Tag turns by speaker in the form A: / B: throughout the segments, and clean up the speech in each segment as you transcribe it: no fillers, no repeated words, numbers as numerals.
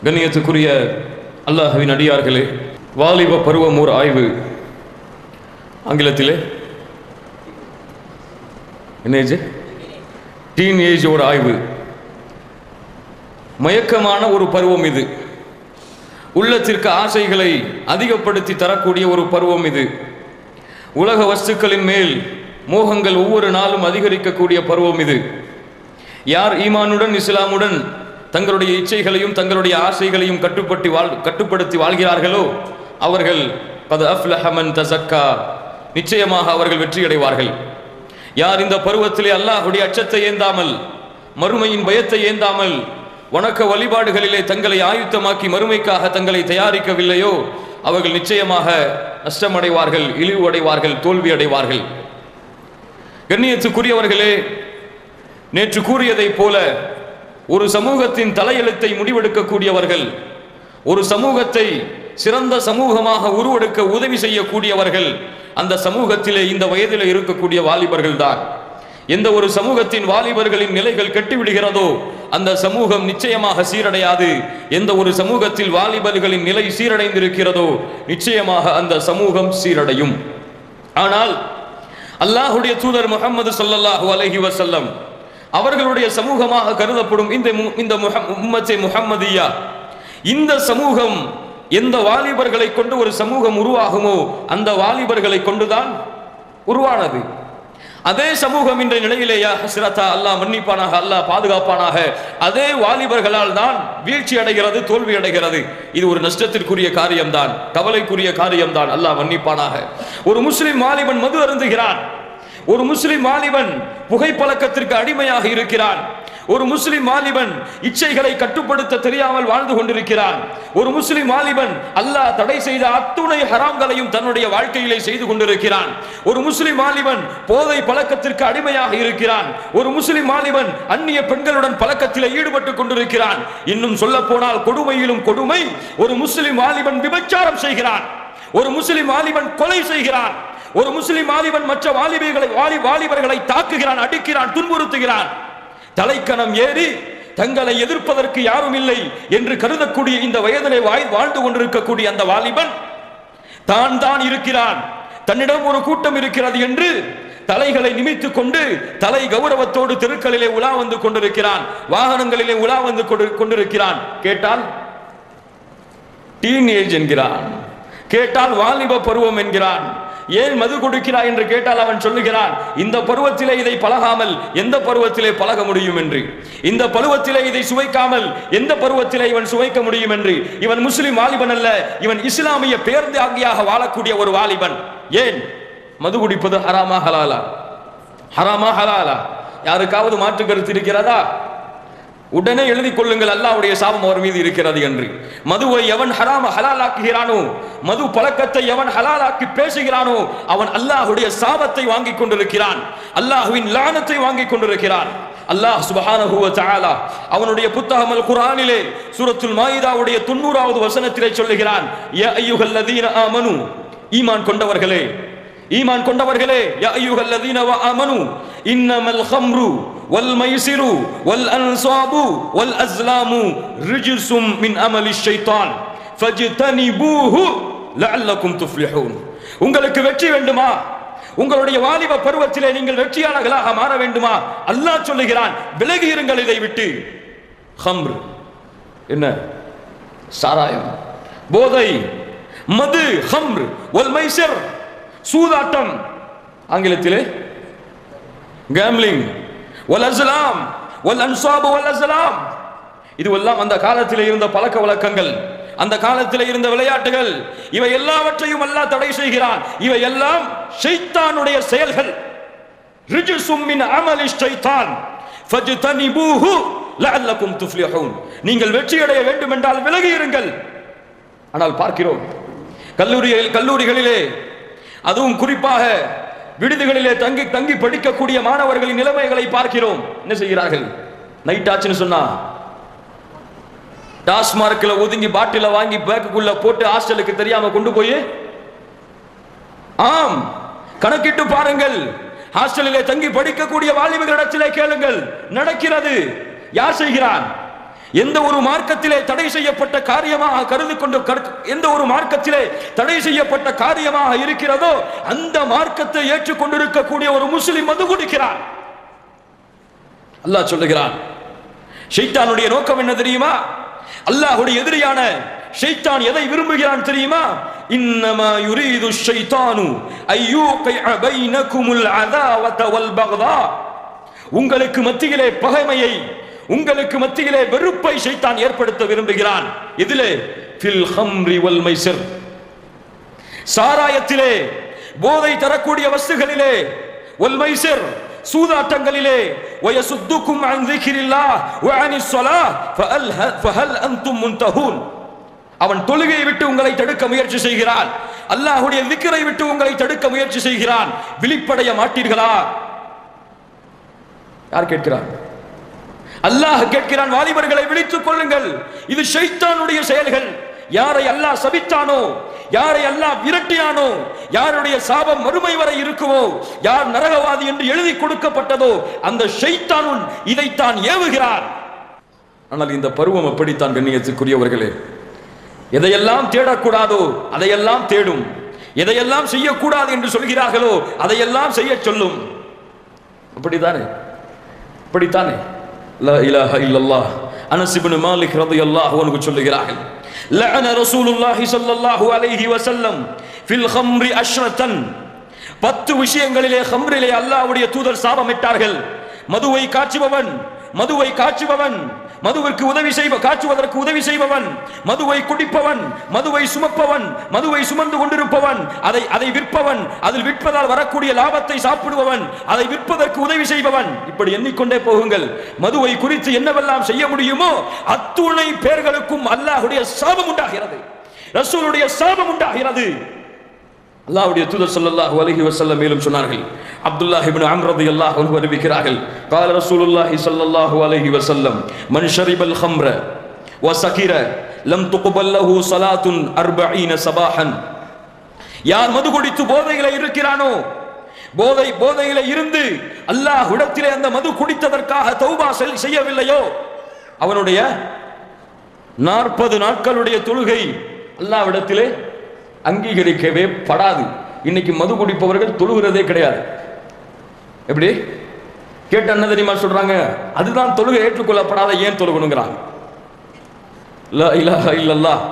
A: கண்ணியத்துக்குரிய அல்லாஹ்வின் அடியார்களே, வாலிப பருவம் ஓர் ஆய்வு. ஆங்கிலத்திலே என்ன ஏஜ்? டீன் ஏஜ் ஒரு ஆய்வு. மயக்கமான ஒரு பருவம் இது. உள்ளத்திற்கு ஆசைகளை அதிகப்படுத்தி தரக்கூடிய ஒரு பருவம் இது. உலக வஸ்துக்களின் மேல் மோகங்கள் ஒவ்வொரு நாளும் அதிகரிக்கக்கூடிய பருவம் இது. யார் ஈமானுடன் இஸ்லாமுடன் தங்களுடைய இச்சைகளையும் தங்களுடைய ஆசைகளையும் கட்டுப்படுத்தி வாழ்கிறார்களோ அவர்கள் கத் அஃப்லஹ மன் தஸக்கா, நிச்சயமாக அவர்கள் வெற்றி அடைவார்கள். யார் இந்த பருவத்திலே அல்லாஹ்வுடைய அச்சத்தை ஏந்தாமல், மறுமையின் பயத்தை ஏந்தாமல், வணக்க வழிபாடுகளிலே தங்களை ஆயுத்தமாக்கி மறுமைக்காக தங்களை தயாரிக்கவில்லையோ அவர்கள் நிச்சயமாக நஷ்டமடைவார்கள், இழிவடைவார்கள், தோல்வி அடைவார்கள். கண்ணியத்துக்குரியவர்களே, நேற்று கூறியதைப் போல ஒரு சமூகத்தின் தலையெழுத்தை முடிவெடுக்கக்கூடியவர்கள், ஒரு சமூகத்தை சிறந்த சமூகமாக உருவெடுக்க உதவி செய்யக்கூடியவர்கள் அந்த சமூகத்திலே இந்த வயதில் இருக்கக்கூடிய வாலிபர்கள் தான். எந்த ஒரு சமூகத்தின் வாலிபர்களின் நிலைகள் கெட்டுவிடுகிறதோ அந்த சமூகம் நிச்சயமாக சீரடையாது. எந்த ஒரு சமூகத்தில் வாலிபர்களின் நிலை சீரடைந்திருக்கிறதோ நிச்சயமாக அந்த சமூகம் சீரடையும். ஆனால் அல்லாஹ்வுடைய தூதர் முஹம்மது ஸல்லல்லாஹு அலைஹி வஸல்லம் அவர்களுடைய சமூகமாக கருதப்படும் இந்த உம்மத்தே முஹம்மதியா, இந்த சமூகம் எந்த வாலிபர்களை கொண்டு ஒரு சமூகம் உருவாகுமோ அந்த வாலிபர்களை கொண்டுதான் உருவானது. அதே சமூகம் என்ற நிலையிலேயா ஹஸ்ரத்தா, அல்லாஹ் மன்னிப்பானாக, அல்லாஹ் பாதுகாப்பானாக, அதே வாலிபர்களால் தான் வீழ்ச்சி அடைகிறது, தோல்வி அடைகிறது. இது ஒரு நஷ்டத்திற்குரிய காரியம்தான், கவலைக்குரிய காரியம்தான். அல்லாஹ் மன்னிப்பானாக. ஒரு முஸ்லிம் வாலிபன் மது அருந்துகிறான். ஒரு முஸ்லிம் வாலிபன் புகைப்பழக்கத்திற்கு அடிமையாக இருக்கிறான். ஒரு முஸ்லிம் வாலிபன் இச்சைகளை கட்டுப்படுத்த தெரியாமல் வாழ்ந்து கொண்டிருக்கிறான். ஒரு முஸ்லிம் வாலிபன் அல்லாஹ் தடை செய்த அத்துணை ஹராம்களையும் தன்னுடைய வாழ்க்கையிலே செய்து கொண்டிருக்கிறான். ஒரு முஸ்லிம் வாலிபன் போதை பழக்கத்திற்கு அடிமையாக இருக்கிறான். ஒரு முஸ்லிம் வாலிபன் அந்நிய பெண்களுடன் பழக்கத்திலே ஈடுபட்டு கொண்டிருக்கிறான். இன்னும் சொல்ல போனால் கொடுமையிலும் கொடுமை, ஒரு முஸ்லிம் வாலிபன் விபச்சாரம் செய்கிறான். ஒரு முஸ்லிம் வாலிபன் கொலை செய்கிறான். ஒரு முஸ்லிம் வாலிபன் மற்ற வாலிபர்களை தாக்குகிறான், அடிக்கிறான், துன்புறுத்துகிறான். தலைக்கணம் ஏறி தங்களை எதிர்ப்பதற்கு யாரும் இல்லை என்று கருதக்கூடிய இந்த வயதிலே வாழ்ந்து கொண்டிருக்கக்கூடிய அந்த வாலிபன் தான் இருக்கிறான், தன்னிடம் ஒரு கூட்டம் இருக்கிறது என்று தலைகளை நிமித்துக் கொண்டு தலை கௌரவத்தோடு தெருக்களிலே உலா வந்து கொண்டிருக்கிறான், வாகனங்களிலே உலா வந்து கொண்டிருக்கிறான். கேட்டால் டீனேஜ் என்கிறான், கேட்டால் வாலிப பருவம் என்கிறான். ஏன் மது கொடுக்கிறாய் என்று கேட்டால் அவன் சொல்லுகிறான், இந்த பருவத்திலே இதை பழகாமல் எந்த பருவத்திலே பழக முடியும் என்று, இந்த பருவத்திலே இதை சுவைக்காமல் எந்த பருவத்திலே இவன் சுவைக்க முடியும் என்று. இவன் முஸ்லிம் வாலிபன் அல்ல, இவன் இஸ்லாமிய பேர்ந்தாங்கியாக வாழக்கூடிய ஒரு வாலிபன். ஏன் மது குடிப்பது ஹராமா ஹலாலா? ஹராமா ஹலாலா? யாருக்காவது மாற்று கருத்து இருக்கிறதா? உடனே எழுதி கொள்ளுங்கள், அல்லாஹ்வுடைய சாபம் அவர் மீது இருக்கிறது என்று. மதுவை எவன் ஹலாலாக்குகிறானோ, மது பழக்கத்தை எவன் ஹலாலாக்கி பேசுகிறானோ அவன் அல்லாஹ்வுடைய சாபத்தை வாங்கி கொண்டிருக்கிறான், அல்லாஹ்வின் லானத்தை வாங்கி கொண்டிருக்கிறான். அல்லாஹ் சுப்ஹானஹு வ தஆலா அவனுடைய புத்தகம் அல் குர்ஆனிலே சூரத்துல் மாயிதாவுடைய 90வது வசனத்திலே சொல்லுகிறான், யா அய்யுஹல்லதீன ஆமனு, ஈமான் கொண்டவர்களே, ஈமான் கொண்டவர்களே, யா அய்யுஹல்லதீன வ ஆமனு இன்னமல் ஹம்ரு வல் மைசிரு வல் அன்சாபு வல் அஸ்லாமு ரிஜ்சும் மின் அமலி ஷைத்தான் ஃபஜ்தனிபூஹு லஅல்லக்கும் துஃப்லிஹூன். உங்களுக்கு வெற்றி வேண்டுமா? உங்களுடைய வாலிப பருவத்திலே நீங்கள் வெற்றியாளர்களாக மாற வேண்டுமா? அல்லாஹ் சொல்லுகிறான், விலகி இருங்கள் இதை விட்டு. ஹம்ர் என்ன? சாராயம், போதை, மது, ஹம்ர் வல் மைசிர் சூதாட்டம், ஆங்கிலத்திலே கேம்லிங், வல் அஸ்லாம் வல் அன்சாப் வல் அஸ்லாம். இதுவெல்லாம் அந்த காலத்திலே இருந்த பழக்க வழக்கங்கள், அந்த காலத்திலே இருந்த விளையாட்டுகள். இவை எல்லாவற்றையும் அல்லாஹ் தடை செய்கிறான். இவை எல்லாம் ஷைத்தானுடைய செயல்கள். ரிஜ்சும் மின் அமலி ஷைத்தான் ஃபஜ்தனிபூஹு லஅல்லக்கும் துஃப்லிஹூன். நீங்கள் வெற்றி அடைய வேண்டும் என்றால் விலகி இருங்கள். ஆனால் பார்க்கிறோம் கல்லூரிகளிலே, அதுவும் குறிப்பாக விடுதிகளிலே தங்கி படிக்கக்கூடிய மாணவர்களின் நிலைமைகளை பார்க்கிறோம். என்ன செய்கிறார்கள்? நைட் ஆச்சுன்னு சொன்னா டாஸ்மார்க்ல ஒதுங்கி பாட்டில வாங்கி பேக்குக்குள்ள போட்டு ஹாஸ்டலுக்கு தெரியாம கொண்டு போய், ஆம், கணக்கிட்டு பாருங்கள், ஹாஸ்டலிலே தங்கி படிக்கக்கூடிய வாலிபர்களிடத்திலே கேளுங்கள், நடக்கிறது. யார் செய்கிறான்? எந்த ஒரு மார்க்கத்திலே தடை செய்யப்பட்ட காரியமாக கருதி கொண்டு எந்த ஒரு மார்க்கத்திலே தடை செய்யப்பட்ட காரியமாக இருக்கிறதோ அந்த மார்க்கத்தை ஏற்றுக்கொண்டிருக்கக்கூடிய ஒரு முஸ்லிம் மது குடிக்கிறார். அல்லாஹ் சொல்லுகிறான், ஷைத்தானுடைய நோக்கம் என்ன தெரியுமா? அல்லாஹ்வுடைய எதிரியான ஷைத்தான் எதை விரும்புகிறான் தெரியுமா? இன்னமா யுரீது ஷைத்தானு அய்யூகிஅ பைனகுமுல் அதாவத வல் பக்தா. உங்களுக்கு மத்தியிலே பகைமையை, உங்களுக்கு மத்தியிலே வெறுப்பை ஷைத்தான் ஏற்படுத்த விரும்புகிறான். இதிலே ஃபில் ஹம்ரி வல் மைஸிர், சாராயத்திலே, போதை தரக்கூடிய வஸ்துகளிலே, வல் மைஸிர், சூதாட்டங்களிலே, வயசுத்துக்கும் அன் ذிக்ரில்லாஹ் வ அனிஸ் ஸலாஹ் ஃபஹல் அன்தும் முன்தஹூன். அவன் தொழுகையை விட்டு உங்களை தடுக்க முயற்சி செய்கிறான், அல்லாஹ்வுடைய விக்ரை விட்டு உங்களை தடுக்க முயற்சி செய்கிறான். விழிப்படைய மாட்டீர்களா? யார் கேட்கிறார்? அல்லாஹ் கேட்கிறான், வாலிபர்களை விழித்துக் கொள்ளுங்கள், இது ஷைத்தானுடைய செயல்கள். யாரை அல்லாஹ் சபித்தானோ, யாரை அல்லாஹ் விரட்டினானோ, யாருடைய சாபம் மறுமை வரை இருக்குமோ, யார் நரகவாதி என்று எழுதி கொடுக்கப்பட்டதோ அந்த ஷைத்தான் இதைத்தான் ஏவுகிறார். ஆனால் இந்த பருவம் அப்படித்தான் கண்ணியத்துக்குரியவர்களே. எதையெல்லாம் தேடக்கூடாதோ அதையெல்லாம் தேடும், எதையெல்லாம் செய்யக்கூடாது என்று சொல்கிறார்களோ அதையெல்லாம் செய்ய சொல்லும். அப்படித்தானே? அப்படித்தானே? லா இலாஹ இல்லல்லாஹ். அனஸ் இப்னு மாலிக் ரலியல்லாஹு அன்ஹு சொல்லுகிறார்கள், லஅன ரசூலுல்லாஹி ஸல்லல்லாஹு அலைஹி வஸல்லம் ஃபில் ஹம்ரி அஷ்ரத்தன். 10 விஷயங்களிலே ஹம்ரிலே அல்லாஹ்வுடைய தூதர் சாபமிட்டார்கள். மதுவை காய்ச்சுபவன், மதுவை காய்ச்சுபவன், மதுவிற்கு உதவி காய்ச்சுவதற்கு உதவி செய்பவன், மதுவை குடிப்பவன், மதுவை சுமப்பவன், மதுவை சுமந்து கொண்டிருப்பவன், அதை விற்பவன், அதில் விற்பதால் வரக்கூடிய லாபத்தை சாப்பிடுபவன், அதை விற்பதற்கு உதவி செய்பவன், இப்படி எண்ணிக்கொண்டே போகுங்கள். மதுவை குறித்து என்னவெல்லாம் செய்ய முடியுமோ அத்துணை பேர்களுக்கும் அல்லாஹ்வுடைய சாபம் உண்டாகிறது, ரசூலுடைய சாபம் உண்டாகிறது. அல்லாஹ்வுடைய தூதர் ஸல்லல்லாஹு அலைஹி வஸல்லம் மேலும் சொன்னார்கள், அப்துல்லாஹ் இப்னு அம்ர் ரலியல்லாஹு அன்ஹு அறிவிக்கிறார்கள், قال رسول الله صلى الله عليه وسلم من شرب الخمر وسكر لم تقبل له صلاة 40 صباحا. யார் மது குடித்து போதையிலே இருக்கிறானோ, போதையிலே இருந்து அல்லாஹ்விடத்திலே அந்த மது குடித்ததற்காக தௌபா செய்யவில்லையோ அவனுடைய 40 நாட்களுடைய தொழுகை அல்லாஹ்விடத்திலே அங்கீகரிக்கவே படாது. இன்னைக்கு மது குடிப்பவர்கள் தொழுகிறதே கிடையாது. எப்படி கேட்ட என்ன தெரியுமா சொல்றாங்க? அதுதான் தொழுகை ஏற்றுக்கொள்ளப்படாத, ஏன் தொழுகணுங்கிறாங்க. லா இலாஹ இல்லல்லாஹ்.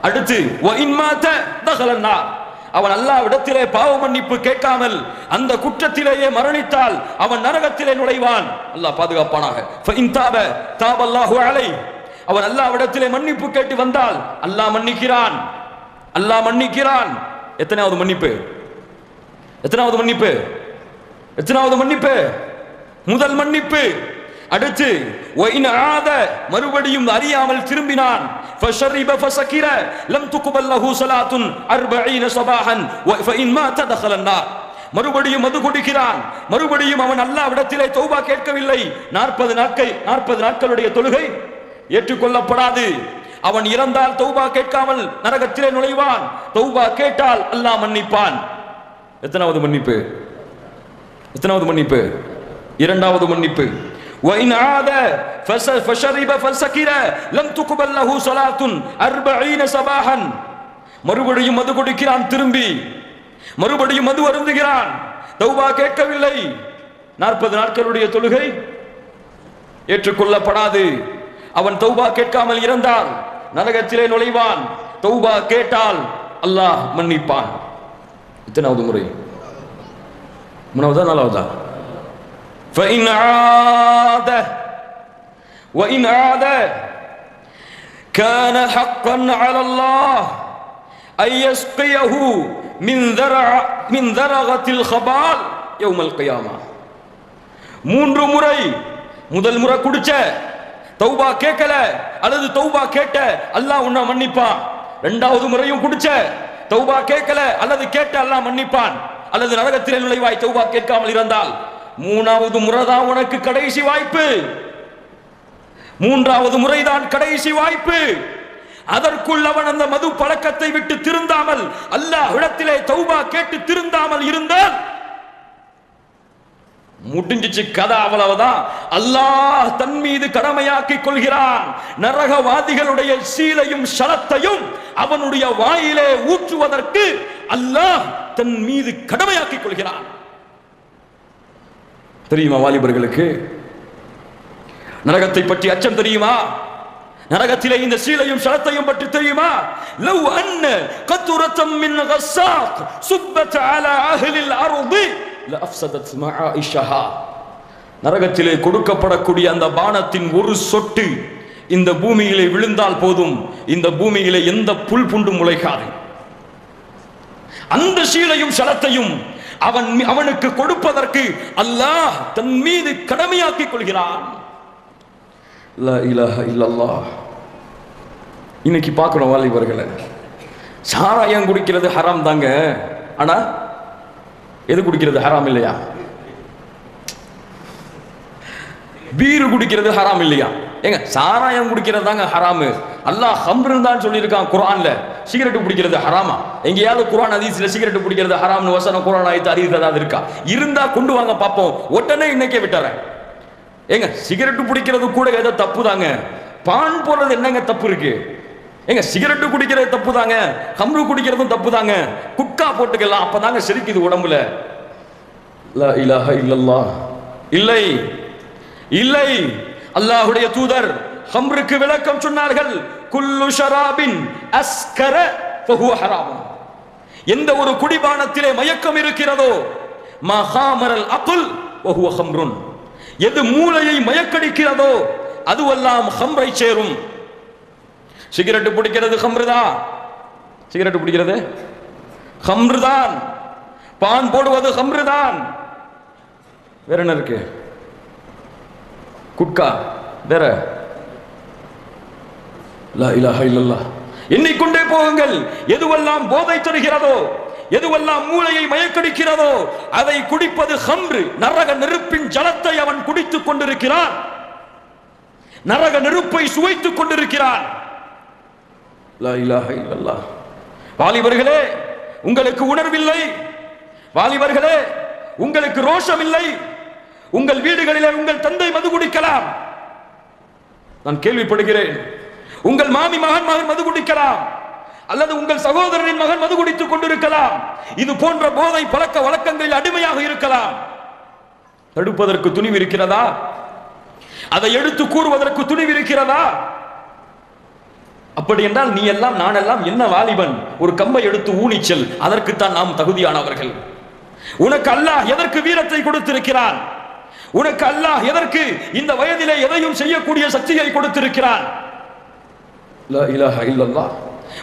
A: அடுத்து வ இன் மாத தகலன்னா, அவன் அல்லாஹ்விடத்திலே பாவ மன்னிப்பு கேட்காமல் அந்த குற்றத்திலேயே மரணித்தால் அவன் நரகத்திலே நுழைவான். அல்லாஹ் பாதுகாப்பானாக. ஃப இன் தாப தாபல்லாஹு அலைஹி, அவன் அல்லாஹ்விடத்திலே மன்னிப்பு கேட்டு வந்தால் அல்லாஹ் மன்னிக்கிறான், அல்லாஹ் மன்னிக்கிறான். எத்தனாவது மன்னிப்பு? எத்தனாவது மன்னிப்பு? எத்தனாவது மன்னிப்பு? முதல் மன்னிப்பு. அடுத்து மறுபடியும் அறியாமல் திரும்பினான், ஃபஷரிப ஃபஸகிர லம் துக்பல் லஹு ஸலாத்துன் 40 ஸபாஹன் வ இன் மாத தகலன்னா. மறுபடியும் மது குடிக்கிறான், மறுபடியும் அவன் அல்லாஹ்விடத்திலே தௌபா கேட்கவில்லை. 40 நாட்களுடைய தொழுகை ஏற்றுக்கொள்ளப்படாது. அவன் இறந்தால் தௌபா கேட்காமல் நரகத்திலே நுழைவான், தௌபா கேட்டால் அல்லாஹ் மன்னிப்பான். எத்தனாவது மன்னிப்பு? எத்தனாவது மன்னிப்பு? இரண்டாவது மன்னிப்பு. وَإِنْ عَادَ فَشَرِبَ فَسَكِرَ لَمْ تُقْبَلْ لَهُ صَلَاةٌ 40 صباحا. மறுபடியும் மது குடிக்கிறான், திரும்பி மறுபடியும் மது அருந்துகிறான், தௌபா கேட்கவில்லை. 40 நாட்களுடைய தொழுகை ஏற்றுக்கொள்ளப்படாது. அவன் தௌபா கேட்காமல் இருந்தால் நரகத்திலே நுழைவான், தௌபா கேட்டால் அல்லாஹ் மன்னிப்பான். எத்தனாவது முறை? மூணாவதா நாலாவதா? فإن عاد وإن عاد كان حقا على الله أن يسقيه من ذرغة الخبال يوم القيامة. 3 முறை, முதல் முறை குடிச்ச தௌபா கேட்கல அல்லது தௌபா கேட்ட அல்லாஹ் உன்னை மன்னிப்பான். 2வது முறையும் குடிச்ச தௌபா கேட்கல அல்லது கேட்ட அல்லாஹ் மன்னிப்பான். அல்லது நரகத்திலே நுழைவாய் தௌபா கேட்காமல் இருந்தால். 3வது முறைதான் உனக்கு கடைசி வாய்ப்பு. 3வது முறைதான் கடைசி வாய்ப்பு. அதற்குள் அவன் அந்த மது பழக்கத்தை விட்டு திருந்தாமல், அல்லாஹ்விடத்திலே தௌபா கேட்டு திருந்தாமல் இருந்தால் முடிஞ்சிச்சு கதை, அவ்வளவுதான். அல்லாஹ் தன் மீது கடமையாக்கிக் கொள்கிறான். நரகவாதிகளுடைய சீலையும் ஷலத்தையும் அவனுடைய வாயிலே ஊற்றுவதற்கு அல்லாஹ் தன் மீது கடமையாக்கிக் கொள்கிறான். தெரியுமா வாலிபர்களுக்கு நரகத்தை பற்றி அச்சம் தெரியுமா? நரகத்திலே இந்த சீலையும் ஷலத்தையும் பற்றி தெரியுமா? லவ் அன்ன கத்ரத்தம் மின் கஸாக் சுப்பத் அலா அஹ்லில் அர்தி லஅஃப்ஸதத் மஆயிஷஹா. நரகத்திலே கொடுக்கப்படக்கூடிய அந்த பானத்தின் ஒரு சொட்டு இந்த பூமியிலே விழுந்தால் போதும், இந்த பூமியிலே எந்த புல் புண்டும் முளைக்காது. அந்த சீலையும் ஷலத்தையும் அவனுக்கு கொடுப்பதற்கு அல்லாஹ் தன் மீது கடமையாக்கிக் கொள்கிறான். லா இலாஹ இல்லல்லாஹ். இன்னைக்கு பார்க்கணும் வாலிபர்களை, சாராயம் குடிக்கிறது ஹராம் தாங்க, ஆனா எது குடிக்கிறது ஹராம் இல்லையா? பீரு குடிக்கிறது ஹராம் இல்லையா? ஏங்க சாராயம் குடிக்கிறது தாங்க ஹராமு. அல்லாஹ் ஹம்ருன்னு தான் சொல்லியிருக்கான் குர்ஆன்ல. சிகரெட் பிடிக்கிறது ஹராமா? எங்கேயாவது குர்ஆன் ஹதீஸ்ல சிகரெட் பிடிக்கிறது ஹராம்னு வசனம் குர்ஆன் ஆயத்து ஹதீஸ் ஏதாவது இருக்கா? இருந்தா கொண்டு வாங்க பாப்போம். உடனே இன்னைக்கே விட்டுறேன். ஏங்க சிகரெட் பிடிக்கிறது கூட ஏதோ தப்பு தாங்க. பான் போடுறது என்னங்க தப்பு இருக்கு? ஏங்க சிகரெட் குடிக்கிறது தப்பு தாங்க, ஹம்ரு குடிக்கிறதும் தப்பு தாங்க. குட்கா போட்டுக்கலாம், அப்பதாங்க செரிக்குது உடம்புல. லா இலாஹ இல்லல்லாஹ். இல்லை இல்லை, அல்லாஹ்வுடைய தூதர் ஹம்ருக்கு விளக்கம் சொன்னார்கள். குல்லு ஷராபின் அஸ்கர ஃபஹுவ ஹராம். எந்த ஒரு குடிபானத்திலே மயக்கம் இருக்கிறதோ மா ஹாமரல் அக்ல் வஹுவ ஹம்ருன். எது மூளையை மயக்கடிக்கிறதோ அதுவெல்லாம் ஹம்ரை சேரும். சிகரெட் பிடிக்கிறது ஹம்ருதான், சிகரெட் பிடிக்கிறது ஹம்ருதான், பான் போடுவது ஹம்ருதான். வேற என்ன இருக்கு? குட்கா வேற. லா இலாஹ இல்லல்லாஹ். எண்ணிக்கொண்டே போகுங்கள். எதுவெல்லாம் போதை தருகிறதோ, எதுவெல்லாம் மூளையை மயக்கடிக்கிறதோ அதை குடிப்பது ஹம்ரு. நரக நெருப்பின் ஜலத்தை அவன் குடித்துக் கொண்டிருக்கிறான், நரக நெருப்பை சுவைத்துக் கொண்டிருக்கிறான். லா இலாஹ இல்லல்லாஹ். வாலிபர்களே உங்களுக்கு உணர்வில்லை, வாலிபர்களே உங்களுக்கு ரோஷம் இல்லை. உங்கள் வீடுகளிலே உங்கள் தந்தை மது குடிக்கலாம், நான் கேள்விப்படுகிறேன். உங்கள் மாமி மகன் மது குடிக்கலாம், அல்லது உங்கள் சகோதரனின் மகன் மது குடித்துக் கொண்டிருக்கலாம். இது போன்ற போதை பழக்க வழக்கங்களில் அடிமையாக இருக்கலாம். தடுப்பதற்கு துணிவு இருக்கிறதா? அதை எடுத்து கூறுவதற்கு துணிவு இருக்கிறதா? அப்படி என்றால் நீ எல்லாம் நான் எல்லாம் என்ன வாலிபன்? ஒரு கம்பை எடுத்து ஊனிச்சல், அதற்குத்தான் நாம் தகுதியானவர்கள். உனக்கு அல்லாஹ் எதற்கு வீரத்தை கொடுத்திருக்கிறான்? உனக்கு அல்லாஹ் எதற்கு இந்த வயதிலே எதையும் செய்யக்கூடிய சக்தியை கொடுத்திருக்கிறான்? லா இலாஹ இல்லல்லாஹ்.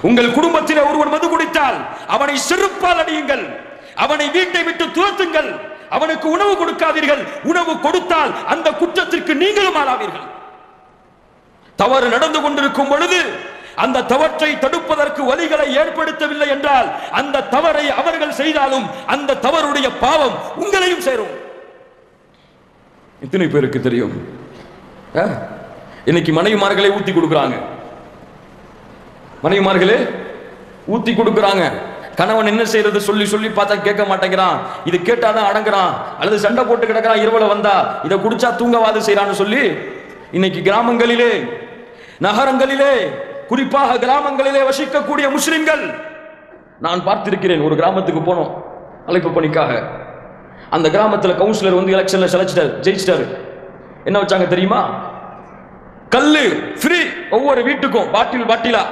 A: உங்கள் குடும்பத்திலே ஒருவன் மது குடித்தால் அவனை செருப்பால் அடியுங்கள், அவனை வீட்டை விட்டு துரத்துங்கள், அவனுக்கு உணவு கொடுக்காதீர்கள். உணவு கொடுத்தால் அந்த குற்றத்திற்கு நீங்களும் ஆளாவீர்கள். தவறு நடந்து கொண்டிருக்கும் பொழுது அந்த தவற்றை தடுப்பதற்கு வழிகளை ஏற்படுத்தவில்லை என்றால் அந்த தவறை அவர்கள் செய்தாலும் அந்த தவறுடைய பாவம் உங்களையும் சேரும். இத்தனை பேருக்கு தெரியும்? இன்னைக்கு மனைவிமார்களை ஊத்தி கொடுக்குறாங்க, மனைவிமார்களே ஊத்தி கொடுக்குறாங்க. கணவன் என்ன செய்யறது சொல்லி சொல்லி பார்த்தா கேட்க மாட்டேங்கிறான். இது கேட்டாதான் அடங்குறான், அல்லது சண்டை போட்டு கிடக்கிறான். இரவுல வந்தா இதை குடிச்சா தூங்கவாது செய்யறான்னு சொல்லி இன்னைக்கு கிராமங்களிலே நகரங்களிலே குறிப்பாக கிராமங்களிலே வசிக்கக்கூடிய முஸ்லிம்கள் நான் பார்த்திருக்கிறேன். ஒரு கிராமத்துக்கு போனோம் அழைப்பு பணிக்காக. அந்த கிராமத்தில் கவுன்சிலர் வந்து எலெக்ஷன்ல ஜெயிச்சிட்டாரு. என்ன வச்சாங்க தெரியுமா? கல்லு ஃப்ரீ. ஒவ்வொரு வீட்டுக்கும் பாட்டில் பாட்டிலா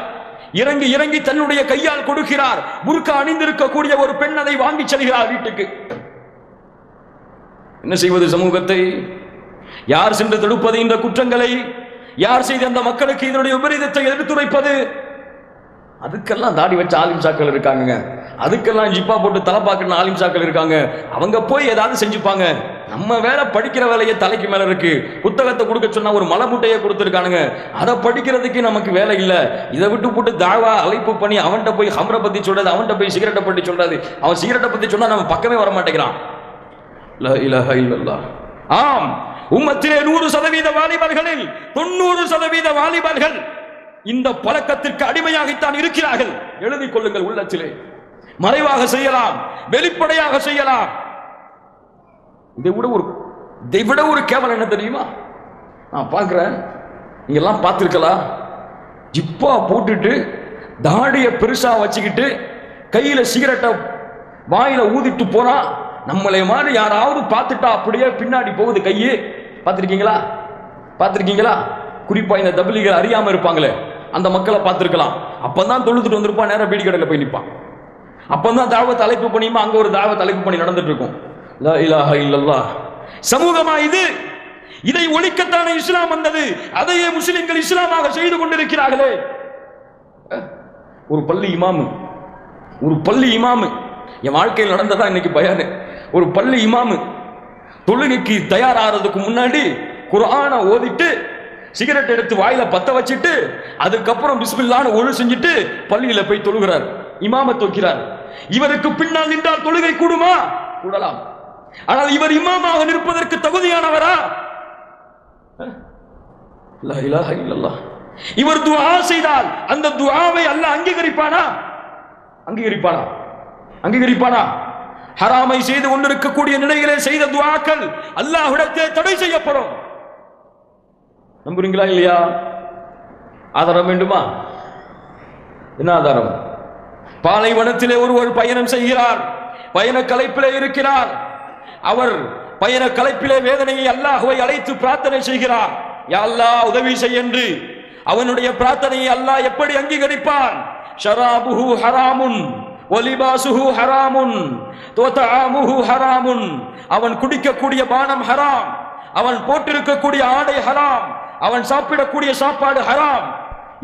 A: இறங்கி இறங்கி தன்னுடைய கையால் கொடுக்கிறார். புர்கா அணிந்திருக்கக்கூடிய ஒரு பெண் அதை வாங்கி செல்கிறார் வீட்டுக்கு. என்ன செய்வது? சமூகத்தை யார் சென்று தடுப்பது? இந்த குற்றங்களை யார் செய்து அந்த மக்களுக்கு இதனுடைய விபரீதத்தை எடுத்துரைப்பது? அதுக்கெல்லாம் தாடி வச்ச ஆலிம்சாக்கள் இருக்காங்க, அதுக்கெல்லாம் ஜிப்பா போட்டு தலைப்பாக்குன்னு ஆலிம்சாக்கள் இருக்காங்க. அவங்க போய் ஏதாவது செஞ்சுப்பாங்க. நம்ம வேலை படிக்கிற வேலையை தலைக்கு மேல இருக்கு. புத்தகத்தை கொடுக்க சொன்னா ஒரு மலை முட்டையை கொடுத்துருக்கானுங்க, அதை படிக்கிறதுக்கு நமக்கு வேலை இல்லை. இதை விட்டு போட்டு தாவா அழைப்பு பண்ணி அவன்கிட்ட போய் ஹம்ரை பத்தி சொல்றது, அவன்கிட்ட போய் சிகரெட்டை பத்தி சொல்றது. அவன் சிகரெட்டை பத்தி சொன்னா நம்ம பக்கமே வர மாட்டேங்கிறான். லா இலாஹ இல்லல்லாஹ். ஆம், உம்மத்திலே 100% வாலிபர்களில் 90% வாலிபர்கள் இந்த பழக்கத்திற்கு அடிமையாகத்தான் இருக்கிறார்கள். எழுதிக் கொள்ளுங்கள் உள்ளத்திலே. மறைவாக செய்யலாம், வெளிப்படையாக செய்யலாம். இதை விட ஒரு இதை விட ஒரு கேவலம் என்ன தெரியுமா? நான் பார்க்கிறேன், நீங்க எல்லாம் பார்த்திருக்கலாம், ஜிப்பா போட்டுட்டு தாடிய பெருசா வச்சுக்கிட்டு கையில சிகரெட்டை வாயில ஊதிட்டு போனா, நம்மளை மாதிரி யாராவது பார்த்துட்டா அப்படியே பின்னாடி போகுது கையே. பார்த்திருக்கீங்களா? பார்த்திருக்கீங்களா? குறிப்பா இந்த தபிலிகள் அறியாம இருப்பாங்களே அந்த மக்களை பார்த்திருக்கலாம். அப்பதான் தொழுதுட்டு வந்திருப்பான், நேரம் பீடி கடையில் போய் நிற்பான். அப்பதான் தாவத் அழைப்பு பண்ணியுமா, அங்க ஒரு தாவத் அழைப்பு பண்ணி நடந்துட்டு இருக்கும். லா இலாஹ இல்லல்லாஹ். சமூகமா இது? இதை ஒழிக்கத்தானே இஸ்லாம் வந்தது. அதையே முஸ்லிம்கள் இஸ்லாமாக செய்து கொண்டிருக்கிறார்களே. ஒரு பள்ளி இமாமு என் வாழ்க்கையில் நடந்ததா இன்னைக்கு பயானு. ஒரு பள்ளி இமாமு தொழுகைக்கு தயாராகிறதுக்கு முன்னாடி குர்ஆனை ஓதிட்டு சிகரெட் எடுத்து வாயில பத்த வச்சிட்டு அதுக்கப்புறம் பிஸ்மில்லான்னு ஒழு செஞ்சுட்டு பள்ளியில போய் தொழுகிறார், இமாமத் வைக்கிறார். இவருக்கு பின்னால் நின்றால் தொழுகை கூடுமா? கூடலாம். ஆனால் இவர் இமாமாக நிற்பதற்கு தகுதியானவரா? லா இலாஹ இல்லல்லாஹ். இவர் துஆ செய்தால் அந்த துஆவை அல்லாஹ் அங்கீகரிப்பானா? ஹராமை செய்து கொண்டிருக்கக்கூடிய நிலையிலே செய்த துஆக்கள் அல்லாஹ்விடத்தே தடை செய்யப்படும். நம்புறீங்களா இல்லையா? ஆதாரம் வேண்டுமா? என்ன ஆதாரம்? பாலைவனத்திலே ஒருவர் பயணம் செய்கிறார், பயண களைப்பிலே இருக்கிறார். அவர் பயண களைப்பிலே வேதனையை அல்லாஹ்வை அழைத்து பிரார்த்தனை செய்கிறார், யா அல்லாஹ் உதவி செய் என்று. அவனுடைய பிரார்த்தனையை அல்லாஹ் எப்படி அங்கீகரிப்பான்? ஷராபுஹு ஹராமுன் வலிபாசுஹு ஹராமுன் வதஆமுஹு ஹராமுன். அவன் குடிக்கக்கூடிய பானம் ஹராம், அவன் போட்டிருக்கக்கூடிய ஆடை ஹராம், அவன் சாப்பிடக்கூடிய சாப்பாடு ஹராம்.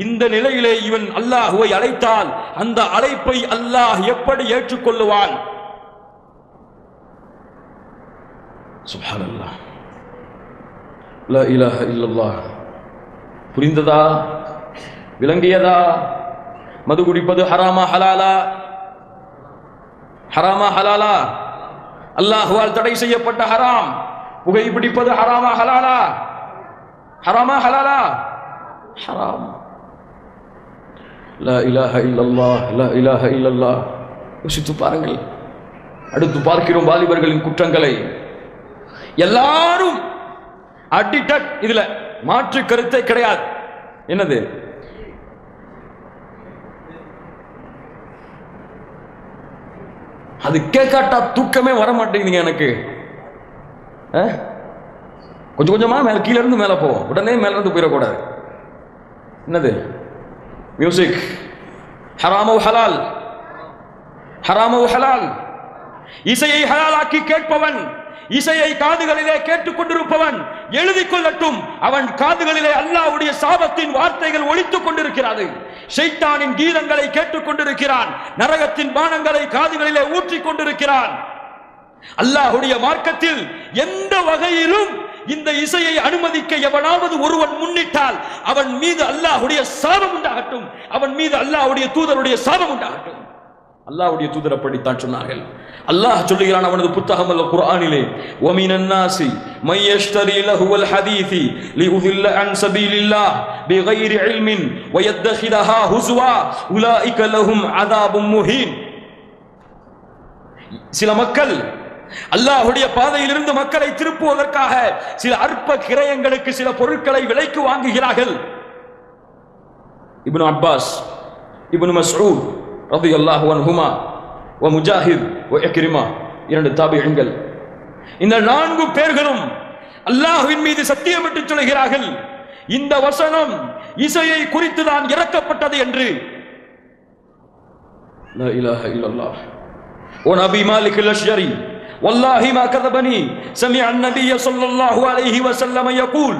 A: இந்த நிலையிலே இவன் அல்லாஹ்வை அழைத்தால் அந்த அழைப்பை அல்லாஹ் எப்படி ஏற்றுக்கொள்ளுவான்? சுப்ஹானல்லாஹ். லா இலாஹ இல்லல்லாஹ். புரிந்ததா? விளங்கியதா? மது குடிப்பது ஹராமா ஹலாலா? ஹராமா ஹலாலா? அல்லாஹ்வால் தடை செய்யப்பட்ட ஹராம். புகை பிடிப்பது ஹராமா ஹலாலா? ஹராமா ஹலாலா? ஹராம். லா இலாஹ இல்லல்லாஹ், லா இலாஹ இல்லல்லாஹ். யோசித்து பாருங்கள். அடுத்து பார்க்கிறோம் வாலிபர்களின் குற்றங்களை. எல்லாரும் அடிக்டட், இதுல மாற்று கருத்தை கிடையாது. என்னது? அது கேட்காட்டா தூக்கமே வர மாட்டேங்குதுங்க எனக்கு. கொஞ்சம் கொஞ்சமா மேல கீழே இருந்து மேல போவோம், உடனே மேல இருந்து போயிடக்கூடாது. என்னது? மியூசிக். ஹராமோ ஹலால், ஹராமோ ஹலால். இசையை ஹலாலாக்கி கேட்பவன், இசையை காதுகளிலே கேட்டுக் கொண்டிருப்பவன் எழுதிக் கொள்ளட்டும், அவன் காதுகளிலே அல்லாஹ்வுடைய சாபத்தின் வார்த்தைகள் ஒலித்துக் கொண்டிருக்கிறது. ஷைத்தானின் கீதங்களை கேட்டுக் கொண்டிருக்கிறான், நரகத்தின் பானங்களை காதுகளிலே ஊற்றிக் கொண்டிருக்கிறான். அல்லாஹ்வுடைய மார்க்கத்தில் எந்த வகையிலும் இந்த இசையை அனுமதிக்க எவனாவது ஒருவன் முன்னிட்டால் அவன் மீது அல்லாஹ்வுடைய சாபம் உண்டாகட்டும், அவன் மீது அல்லாஹ்வுடைய தூதருடைய சாபம் உண்டாகட்டும். அல்லாஹ்வுடைய தூதர் அப்படித்தான் சொன்னார்கள். அல்லாஹ் சொல்லுகிறான் அவனது புத்தகம் அல் குர்ஆனிலே, வமினன் நாசி மை யஷ்தரி லஹுவல் ஹதீஸி லியுதில்ல அன் சபீலில்லாஹ் பிகைரி இல்மின் வயத்தஹிதஹா ஹுஸ்வா உலாயிக லஹும் அஸாபும் முஹீன். சில மக்கள் அல்லாஹ்வுடைய பாதையிலிருந்து மக்களை திருப்புவதற்காக சில அற்ப கிரயங்களுக்கு சில பொருட்களை விலைக்கு வாங்குகிறார்கள். இப்னு அப்பாஸ், இப்னு மஸ்ஊத் ரலியல்லாஹு அன்ஹுமா வ முஜாஹித் வ இக்ரிமா, இரண்டு தாபிஈன்கள். இந்த நான்கு பேர்களும் அல்லாஹ்வின் மீது சத்தியமிட்டு சொல்கிறார்கள், இந்த வசனம் இசையை குறித்து தான் இறக்கப்பட்டது என்று. லா இலாஹ இல்லல்லாஹ். வ நபி மாலிக் அல்-அஷ்ஜரி வல்லாஹி மா கதபனி சமிஅ அன்-நபிய ஸல்லல்லாஹு அலைஹி வஸல்லம் يقول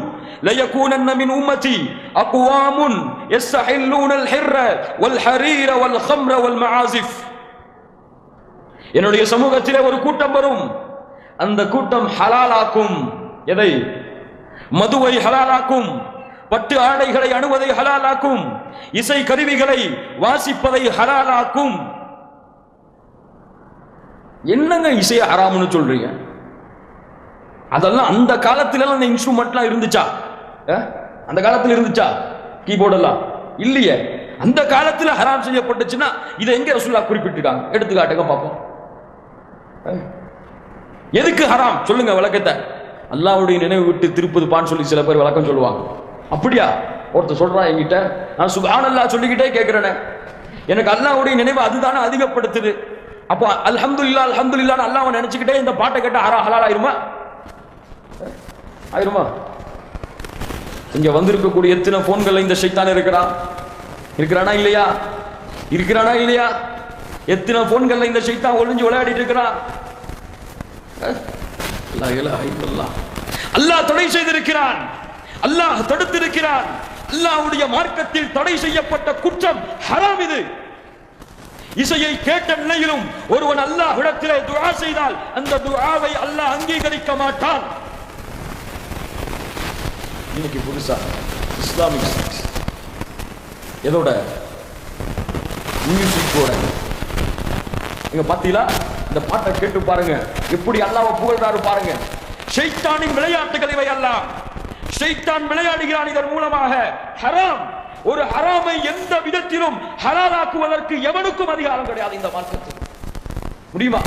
A: ليكونن من امتي اقوام يستحلون الحر والحرير والخمر والمعازف. என்னுடைய சமூகத்திலே ஒரு கூட்டம் வரும், அந்த கூட்டம் ஹலாலாக்கும். எதை? மதுவை ஹலாலாக்கும், பட்டு ஆடைகளை அணுவதை ஹலாலாக்கும், இசை கருவிகளை வாசிப்பதை ஹலாலாக்கும். என்னங்க இசைய ஹராம்னு சொல்றீங்க? அதெல்லாம் அந்த காலத்துல அந்த இன்ஸ்ட்ருமெண்ட்லாம் இருந்துச்சா? அந்த காலத்துல இருந்துச்சா கீபோர்ட் எல்லாம்? இல்லையே. அந்த காலத்துல ஹராம் செய்யப்பட்டுச்சுன்னா இதை எங்க ரசூலுல்லாஹ் குறிப்பிட்டிருக்காங்க? எடுத்துக்காட்டுங்க பாப்போம். எதுக்கு ஹராம் சொல்லுங்க விளக்கத்தை. அல்லாஹ்வுடைய நினைவு விட்டு திருப்பதுப்பான்னு சொல்லி சில பேர் விளக்கம் சொல்லுவாங்க. அப்படியா? ஒருத்தர் சொல்றான் என்கிட்ட, நான் சுப்ஹானல்லாஹ் சொல்லிக்கிட்டே கேட்கிறேனே, எனக்கு அல்லாஹ்வுடைய நினைவு அதுதானே அதிகப்படுத்துது. அப்போ அல்ஹம்துலில்லாஹ் அல்ஹம்துலில்லாஹ் அல்லாஹ்வை நினைச்சுக்கிட்டே இந்த பாட்டை கேட்டா ஹலால் ஆயிருமா? ஆயிருமா? இங்க வந்திருக்கக்கூடிய எத்தனை போன்கள் இந்த ஷைத்தான் இருக்கிறானா இல்லையா? இருக்கிறானா இல்லையா? எத்தனை போன்கள் இந்த ஷைத்தான் ஒளிஞ்சு விளையாடிட்டு இருக்கிறான். அல்லாஹ் தடை செய்திருக்கிறான், அல்லாஹ் தடுத்திருக்கிறான். அல்லாஹ்வுடைய மார்க்கத்தில் தடை செய்யப்பட்ட குற்றம் ஹராம். இது இசையை கேட்ட நிலையிலும் ஒருவன் அல்லாஹ்விடத்திலே துஆ செய்தால் அந்த துஆவை அல்லாஹ் அங்கீகரிக்க மாட்டான். இன்னைக்கு புதுசா இஸ்லாமிக் ஸ்டடீஸ் எதோட மியூசிக்கோட நீங்க பாத்தீங்களா? இந்த பாட்டை கேட்டு பாருங்க, எப்படி அல்லாஹ்வை புகழ்றாரு பாருங்க. ஷைத்தானின் விளையாட்டுகள் இவை. அல்லாஹ் ஷைத்தான் விளையாடுகிறான் இதன் மூலமாக. ஹராம், ஒரு ஹராமை எந்த விதத்திலும் ஹலாலாக்குவதற்கு எவனுக்கும் அதிகாரம் கிடையாது இந்த மார்க்கத்தில். முடியுமா?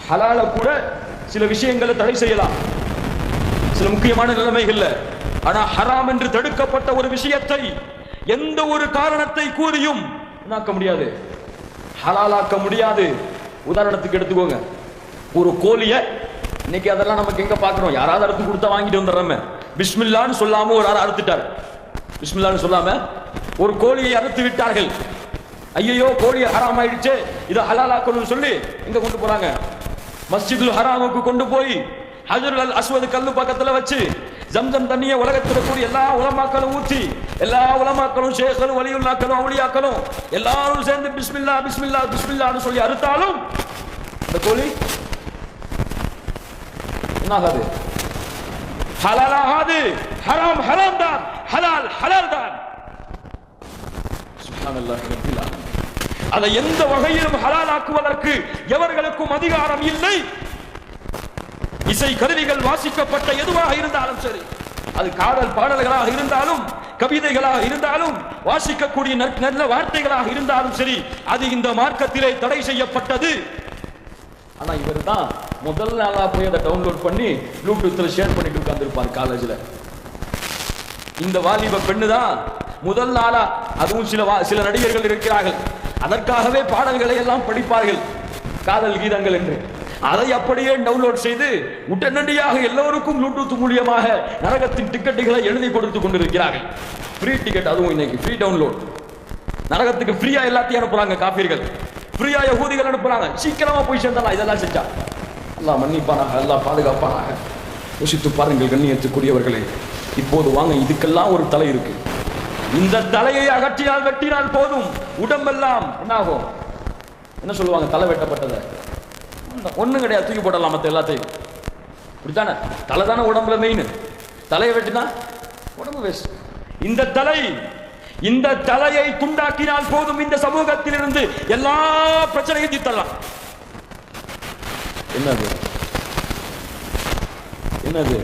A: ஹலால கூட சில விஷயங்களை தடை செய்யலாம், சில முக்கியமான நிலைமைகள்ல. ஆனா ஹராம் என்று தடுக்கப்பட்ட ஒரு விஷயத்தை எந்த ஒரு காரணத்தை கூறியும் என்னாக்க முடியாது, ஹலாலாக்க முடியாது. உதாரணத்துக்கு எடுத்துக்கோங்க, ஒரு கோழிய இன்னைக்கு அதெல்லாம் நமக்கு எங்க பாக்குறோம், யாராவது அறுத்து கொடுத்தா வாங்கிட்டு வந்துடுறோம். பிஸ்மில்லான்னு சொல்லாம ஒரு ஆள் அறுத்துட்டார், பிஸ்மில்லான்னு சொல்லாம ஒரு கோழியை அறுத்து விட்டார்கள். ஐயோ கோழி ஹராம் ஆயிடுச்சு, இதை ஹலாலாக்கணும்னு சொல்லி எங்க கொண்டு போறாங்க? மஸ்ஜிதுல் ஹராமுக்கு கொண்டு போய் ஹஜருல் அல் அஸ்வத் கல்லு பக்கத்துல வச்சு ஜம்சம் தண்ணியை உலகத்தில் கூடிய எல்லா உலமாக்களும் ஊற்றி, எல்லா உலமாக்களும் ஷேഖ்களும் வலியுல்லாக்களும் அவுலியாக்களும் எல்லாரும் சேர்ந்து பிஸ்மில்லா பிஸ்மில்லா பிஸ்மில்லான்னு சொல்லி அறுத்தாலும் இந்த கோழி என்னாகாது? ஹலால் ஆகாது. ஹராம் ஹராம் தான், ஹலால் ஹலால் தான். சுப்ஹானல்லாஹ் ரப்பில் ஆலமீன். அதை எந்த வகையிலும் ஹலால் ஆக்குவதற்கு எவர்களுக்கும் அதிகாரம் இல்லை. இசை கருவிகள் வாசிக்கப்பட்ட எதுவாக இருந்தாலும் சரி, அது காதல் பாடல்களாக இருந்தாலும், கவிதைகளாக இருந்தாலும், வாசிக்கக்கூடிய நல்ல வார்த்தைகளாக இருந்தாலும் சரி, அது இந்த மார்க்கத்திலே தடை செய்யப்பட்டது. ஆனா இவர் தான் முதல் நாளா போய் அதை டவுன்லோட் பண்ணி ப்ளூடூத்ல ஷேர் பண்ணிட்டு உட்கார்ந்துருப்பார் காலேஜ்ல. இந்த வாலிப பெண்ணு தான் முதல் நாளா, அதுவும் சில நடிகர்கள் இருக்கிறார்கள், அதற்காகவே பாடல்களை எல்லாம் படிப்பார்கள், காதல் கீதங்கள் என்று. அதை அப்படியே டவுன்லோட் செய்து உடனடியாக எல்லோருக்கும் ப்ளூடூத் மூலியமாக நரகத்தின் டிக்கெட்டுகளை எழுதி கொடுத்து கொண்டிருக்கிறார்கள். ஃப்ரீ டிக்கெட், அதுவும் இன்னைக்கு ஃப்ரீ டவுன்லோட். நரகத்துக்கு ஃப்ரீயா எல்லாத்தையும் அனுப்புறாங்க காபீர்கள், ஃப்ரீயா யஹூதிகள் அனுப்புறாங்க. சீக்கிரமா போய் சேர்ந்தலாம் இதெல்லாம் செஞ்சா. அல்லாஹ் மன்னிப்பானாக, அல்லாஹ் பாதுகாப்பானாக. யோசித்து பாருங்கள் கண்ணியத்துக்குரியவர்களே. இப்போது வாங்க, இதுக்கெல்லாம் ஒரு தலை இருக்கு. இந்த தலையை அகற்றினால் வெட்டினால் போதும், உடம்பெல்லாம் என்னாகும்? என்ன சொல்லுவாங்க? தலை வெட்டப்பட்டதை ஒண்ணும் கிடையாது, தூக்கி போடலாம் மற்ற எல்லாத்தையும். இப்படித்தானே? தலை தானே உடம்புல மெயின். தலையை வெட்டினா உடம்பு வேஸ்ட். இந்த தலையை துண்டாக்கினால் போதும், இந்த சமூகத்தில் இருந்து எல்லா பிரச்சனையும் தீர்த்தலாம். என்னது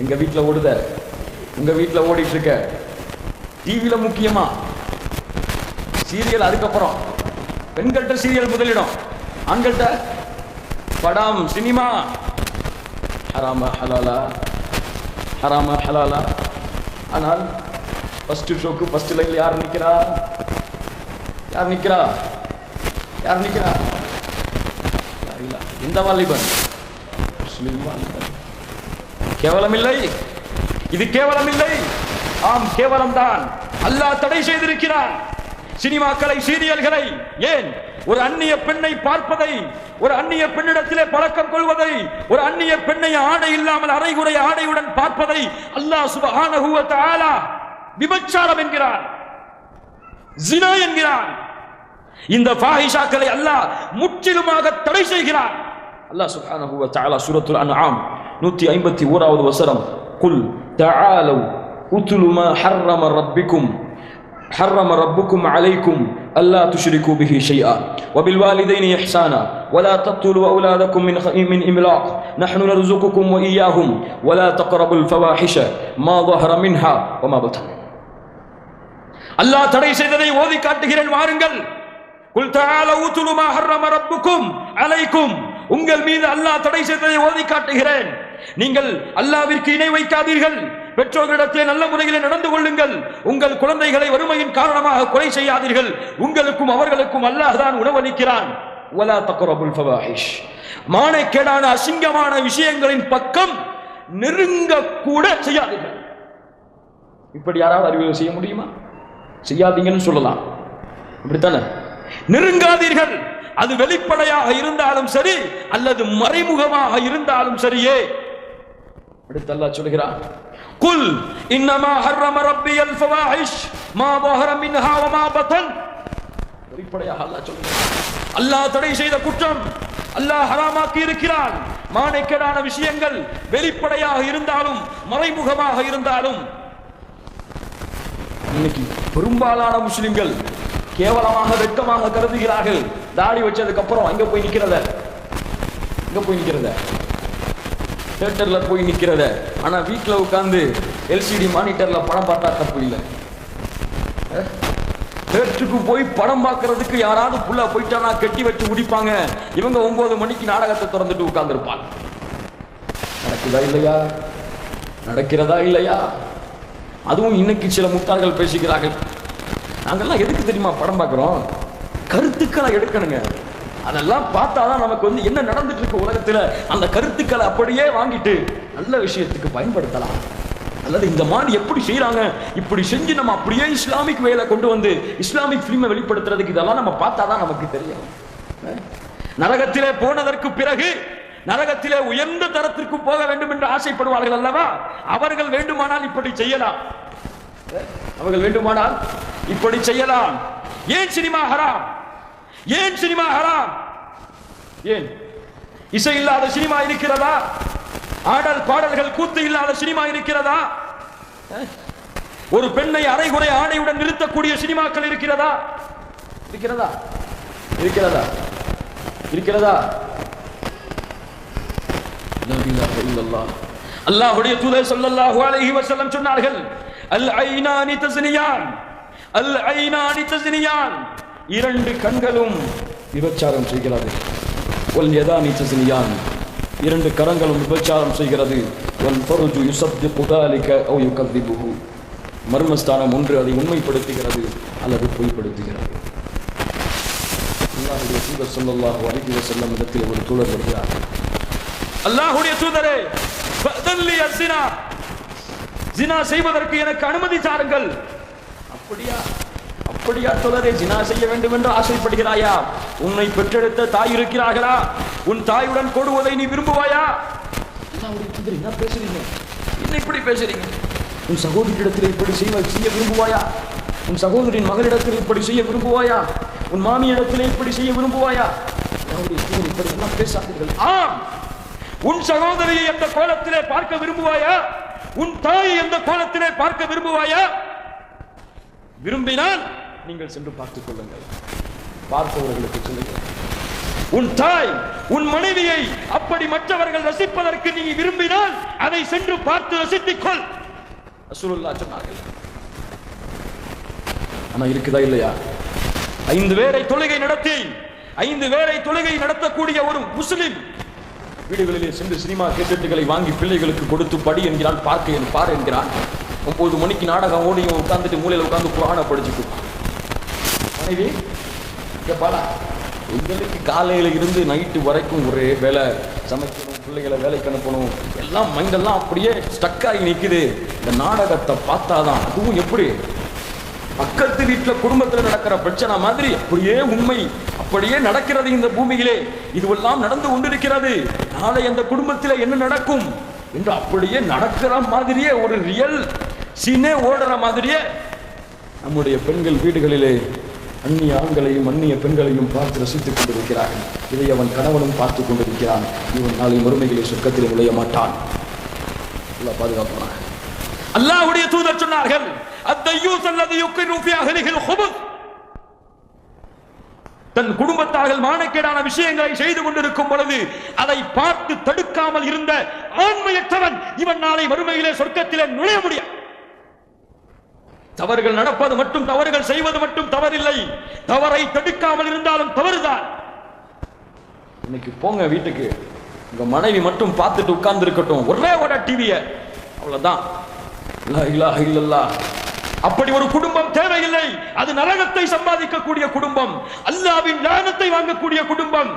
A: எங்க வீட்டுல ஓடுத, உங்க வீட்டுல ஓடிட்டு இருக்க டிவில முக்கியமா சீரியல், அதுக்கப்புறம் பெண்கள்கிட்ட சீரியல் முதலிடம், ஆண்கள்கிட்ட படம் சினிமா. ஹராமா ஹலாலா, ஹராமா ஹலாலா. ஆனால் ஃபர்ஸ்ட் ஷோக்கு ஃபர்ஸ்ட் லைன்ல யார் நிக்கிறா? இந்த வாலிபன் கேவலமில்லை, இது கேவலமில்லை. ஆம், கேவலம் தான். அல்லாஹ் தடை செய்திருக்கிறான் சினிமாக்களை, சீரியல்களை. ஏன்? ஒரு அந்நிய பெண்ணை பார்ப்பதை, ஒரு அந்நிய பெண்ணிடத்திலே பழக்கம் கொள்வதை, ஒரு அந்நிய பெண்ணை ஆடை இல்லாமல் அரைகுறை ஆடையுடன் பார்ப்பதை அல்லாஹ் சுப்ஹானஹு வ தஆலா விபச்சாரம் என்கிறான், ஜினா என்கிறான். இந்த ஃபாஹிஷாக்களை அல்லாஹ் முற்றிலுமாக தடை செய்கிறான். அல்லாஹ் சுப்ஹானஹு வ தஆலா சூரத்துல் அன்ஆம் 151வது வசனம், குல் தஆலு உத்லு மா حرم ربكم عليكم ألا تشركوا به شيئا وبالوالدين إحسانا ولا تقتلوا أولادكم من إملاق نحن نرزقكم وإياهم ولا تقربوا الفواحش ما ظهر منها وما بطن. அல்லாஹ் தடை செய்ததை ஓதி காட்டுகிறேன், வாருங்கள். குல் தஆலு உத்லு மா ஹர்ரம ரப்புக்கும் அலைக்கும், உங்கள் மீது அல்லாஹ் தடை செய்ததை ஓதி காட்டுகிறேன். நீங்கள் அல்லாஹ்விற்கு இணை வைக்காதீர்கள். பெற்றோர்களிடத்திலே நல்ல முறையில் நடந்து கொள்ளுங்கள். உங்கள் குழந்தைகளை வறுமையின் காரணமாக கொலை செய்யாதீர்கள். உங்களுக்கும் அவர்களுக்கும் அல்லாஹ் தான் உணவளிக்கிறான். வலா தக்ரபுல் ஃபவாஹிஷ், மானக்கேடான அசிங்கமான விஷயங்களின் பக்கம் நெருங்க கூட செய்யாதீர்கள். இப்படி யாராவது அறிவுரை செய்ய முடியுமா? செய்யாதீங்கன்னு சொல்லலாம், அப்படித்தானே? நெருங்காதீர்கள். அது வெளிப்படையாக இருந்தாலும் சரி அல்லது மறைமுகமாக இருந்தாலும் சரியே. அடுத்து அல்லாஹ் சொல்கிறான், குல் இன்னமா ஹர்ரம ரப்பியல் ஃபவாஹிஷ் மா ظهر منها وما بطن. வெளிப்படையாக அல்லாஹ் சொல்கிறான், அல்லாஹ் தடை செய்த குற்றம் அல்லாஹ் ஹராமாக்கி இருக்கிறான். மானக்கேடான விஷயங்கள் வெளிப்படையாக இருந்தாலும் மறைமுகமாக இருந்தாலும். இன்னைக்கு பெரும்பாலான முஸ்லிம்கள் கேவலமாக வெட்கமாக கருதுகிறார்கள். தாடி வச்சதுக்கு அப்புறம் அங்க போய் நிக்கிறத, தியேட்டர்ல போய் நிக்கிறத. ஆனா வீட்டுல உட்கார்ந்து எல்சிடி மானிட்டர்ல படம் பார்த்தா தப்பு இல்லை. தேட்டருக்கு போய் படம் பார்க்கறதுக்கு யாராவது புள்ள போயிட்டானா கட்டி வச்சு உடிப்பாங்க. இவங்க 9 மணிக்கு நாடகத்தை திறந்துட்டு உட்கார்ந்து இருப்பாங்க. நடக்கிறதா இல்லையா? அதுவும் இன்னைக்கு சில முட்டாள்கள் பேசிக்கிறார்கள், நாங்கெல்லாம் எதுக்கு தெரியுமா படம் பார்க்கிறோம்? கருத்துக்களை எடுக்கணுங்க. அதெல்லாம் பார்த்தாதான் நமக்கு என்ன நடந்துட்டு இருக்கு உலகத்துல, அந்த கருத்துக்களை அப்படியே வாங்கிட்டு நல்ல விஷயத்துக்கு பயன்படுத்தலாம். அல்லது இந்த மாதிரி எப்படி செய்யறாங்க, இப்படி செஞ்சு நம்ம அப்படியே இஸ்லாமிக் வேலை கொண்டு வந்து இஸ்லாமிக் பிலிமை வெளிப்படுத்துறதுக்கு இதெல்லாம் நம்ம பார்த்தாதான் நமக்கு தெரியும். நரகத்திலே போனதற்கு பிறகு நரகத்திலே உயர்ந்த தரத்திற்கு போக வேண்டும் என்று ஆசைப்படுவார்கள் அல்லவா? அவர்கள் வேண்டுமானால் இப்படி செய்யலாம். ஏன் சினிமா ஹராம்? ஏன் இசை இல்லாத சினிமா இருக்கிறதா? ஆடல் பாடல்கள் கூத்து இல்லாத சினிமா இருக்கிறதா? ஒரு பெண்ணை அரைகுறை ஆடையுடன் நிறுத்தக்கூடிய சினிமாக்கள் இருக்கிறதா? அல்லாஹ்வுடைய தூதர் ஸல்லல்லாஹு அலைஹி வஸல்லம் சொன்னார்கள், அல் ஐனானி தஸ்னியான், 2 கண்களும் விபச்சாரம் செய்கிறது. வல் யதானி தஸ்னியான், 2 கரங்களும் விபச்சாரம் செய்கிறது. வல் ஃபர்ஜு யுஸத்திகு ذلك أو يكذبه, மர்மஸ்தானம் ஒன்று அதை உண்மைப்படுத்துகிறது அல்லது பொய்ப்படுத்துகிறது. அல்லாஹ்வுடைய தூதர் ஸல்லல்லாஹு அலைஹி வஸல்லம் இடத்தில் ஒரு தோழர் வருகிறார். அல்லாஹ்வுடைய தூதரே, ஃபதல்லி அஸ்ஸினா, ஜினா செய்வதற்கு எனக்கு அனுமதி தாருங்கள். அப்படியா தோழரே, ஜினா செய்ய வேண்டும் என்று ஆசைப்படுகிறாயா? உன்னை பெற்றெடுத்த தாய் இருக்கிறார்களா? உன் தாயுடன் கொடுவதை நீ விரும்புவாயா? அல்லாஹ்வுடைய தூதரே, என்ன பேசுறீங்க? என்ன இப்படி பேசுறீங்க? உன் சகோதரியிடத்தில் இப்படி செய்ய விரும்புவாயா? உன் சகோதரின் மகளிடத்தில் இப்படி செய்ய விரும்புவாயா? உன் மாமியிடத்தில் இப்படி செய்ய விரும்புவாயா? அல்லாஹ்வுடைய தூதர், இப்படி எல்லாம் பேசாதீர்கள். ஆம், உன் சகோதரியை எந்த கோலத்திலே பார்க்க விரும்புவாயா? உன் தாயை எந்த கோலத்திலே பார்க்க விரும்புவாயா? விரும்பினால் நீங்கள் சென்று பார்த்துக் கொள்ளுங்கள். பார்ப்பவர்களுக்கு சொல்லுங்கள், உன் தாய் உன் மனைவியை அப்படி மற்றவர்கள் ரசிப்பதற்கு நீ விரும்பினால் அதை சென்று பார்த்து ரசித்துக் கொள். ரசூலுல்லாஹ் சொன்னார்கள். ஆனா இருக்குதா இல்லையா? 5 பேரை தொழுகை நடத்தக்கூடிய ஒரு முஸ்லிம் வீடுகளிலே சென்று சினிமா கேசட்டுகளை வாங்கி பிள்ளைகளுக்கு கொடுத்து படி என்கிறான், பார் என்கிறான். 9 மணிக்கு நாடகம் ஓடியும் உட்கார்ந்துட்டு மூலையில் உட்கார்ந்து குர்ஆனை படிச்சுட்டு மனைவி கேட்பாளா? எங்களுக்கு காலையில இருந்து நைட்டு வரைக்கும் ஒரே வேலை, சமைக்கணும், பிள்ளைகளை வேலைக்கு அனுப்பணும், எல்லாம் மைண்டெல்லாம் அப்படியே ஸ்டக் ஆகி நிற்குது. இந்த நாடகத்தை பார்த்தாதான், அதுவும் எப்படி பக்கத்து வீட்டில் குடும்பத்தில் நடக்கிற பிரச்சனை மாதிரி அப்படியே உண்மை அப்படியே நடக்கிறது இந்த பூமியிலே. இதுவெல்லாம் நடந்து கொண்டிருக்கிறது. நாளை அந்த குடும்பத்தில் என்ன நடக்கும் என்று அப்படியே நடக்கிற மாதிரியே ஒரு ரியல் சீனே ஓடுற மாதிரியே நம்முடைய பெண்கள் வீடுகளிலே அந்நிய ஆண்களையும் அந்நிய பெண்களையும் பார்த்து ரசித்துக் கொண்டிருக்கிறார்கள். இதை அவன் கணவனும் பார்த்துக் கொண்டிருக்கிறான். இவன் நாளை மறுமைகளை சொர்க்கத்தில் நுழைய மாட்டான். அல்லாஹ் பாதுகாப்பானாக. அல்லாஹ்வுடைய தூதர் சொன்னார்கள், அத்தய்யூஸ் அல்லது யுக்ரிரு ஃபீ அஹ்லிஹில் ஹுபுஸ், தன் குடும்பத்தார்கள் மானக்கேடான விஷயங்களை செய்து கொண்டிருக்கும் பொழுது அதை பார்த்து தடுக்காமல் இருந்த ஆண்மையற்றவன் இவன் நாளை மறுமையிலே சொர்க்கத்திலே நுழைய முடியாது. தவறுகள் நடப்பது மட்டும், தவறுகள் செய்வது மட்டும் தவறில்லை, தவறை தடுக்காமல் இருந்தாலும் தவறுதான். இன்னைக்கு போங்க வீட்டுக்கு, உங்க மனைவி மட்டும் பார்த்துட்டு உட்கார்ந்து இருக்கட்டும், ஒரே ஒரு டிவியை, அவ்வளவுதான். லா இலாஹ இல்லல்லாஹ். அப்படி ஒரு குடும்பம் தேவையில்லை. அது நரகத்தை சம்பாதிக்கக்கூடிய குடும்பம், அல்லாஹ்வின் லானத்தை வாங்கக்கூடிய குடும்பம்.